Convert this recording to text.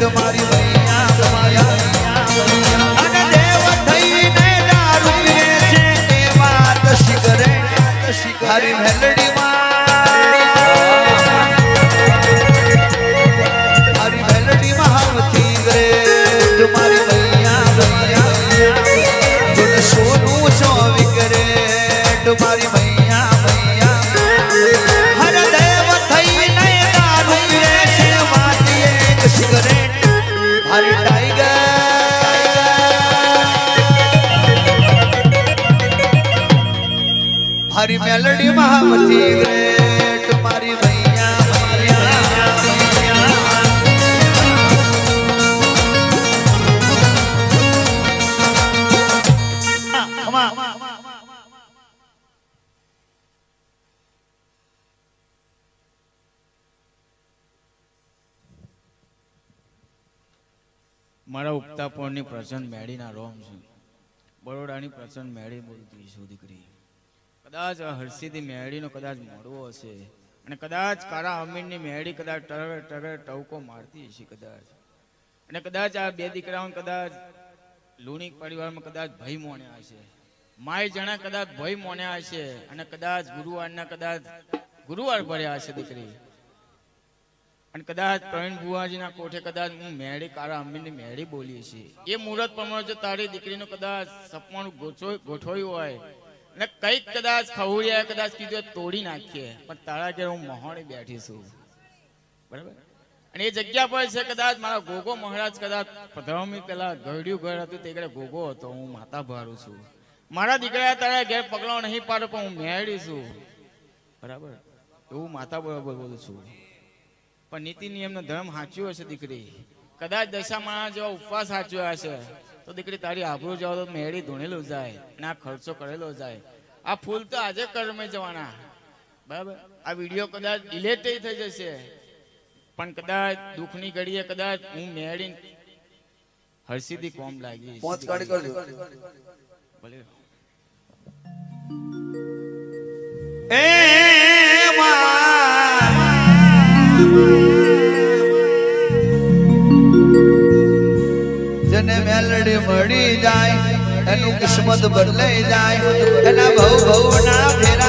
તમારી મૈયા મૈયા અને દેવ થઈને દારૂ પીએ છે એ વાત સિગરેટ હારી મેલડી હારી મેલડી મહાવતી રે તમારી મૈયા મૈયા તને સોનું ચોવી કરે તમારી મૈયા મૈયા હર દેવ થઈને દારૂ પીએ છે વાતીએ એક સિગરેટ હારી ટાઈગર હારી મેલડી મહાવતી રે તમારી મૈયા મૈયા મારા ઉગતા પોળની પ્રસન્ન મેળીના રોમ છે બરોડાની પ્રસન્ન મેળી બોલતી છું દીકરી કદાચ હર્ષિદી મેળીનો કદાચ મળવો હશે અને કદાચ કારા અમીરની મેળી કદાચ ટવકો મારતી હશે કદાચ અને કદાચ આ બે દીકરાઓ કદાચ લુણિક પરિવારમાં કદાચ ભય મોન્યા હશે માય જણા કદાચ ભય મોન્યા હશે અને કદાચ ગુરુવારના કદાચ ગુરુવાર ભર્યા હશે દીકરી અને કદાચ પ્રવીણ બુવાજીના કોઠે કદાચ હું મેળી કારા અમીરની મેળી બોલી છે એ મુહૂર્ત પ્રમાણે જો તારી દીકરીનું કદાચ સપવાનું ગોઠવાયું હોય અને કઈક કદાચ ખવડિયા કદાચ કીધું તોડી નાખીએ પણ તારા ઘેર હું મહોણી બેઠી છું બરાબર અને એ જગ્યા પર છે કદાચ મારા ગોગો મહારાજ કદાચ પધરામી પેલા ગળ્યું ઘર હતું તે ઘરે ગોગો હતો હું માતા ભારું છું મારા દીકરા તારા ઘેર પગલો નહીં પાડો પણ હું મેળી છું બરાબર એવું માતા બરાબર બોલું છું પણ નીતિ નિયમનો ધર્મ સાચ્યો હશે દીકરી કદાચ દશા માણસ જેવા ઉપવાસ સાચ્યો હશે તો દીકરી તારી આબરૂ જાવ તો મેળી ધૂણેલું જાય અને આ ખર્ચો કરેલો જાય આ ફૂલ તો આજે કર્મે જવાના બરાબર આ વિડીયો કદાચ ડિલેટ થઈ જશે પણ કદાચ દુઃખની ઘડીએ કદાચ હું મેળી હર્ષિદી કોમ લાગી પહોંચ કાઢી કરજો ભલે એ જને મેલડી મળી જાય એનું કિસ્મત બદલાઈ જાય એના ભવ ભવ ના ફેરા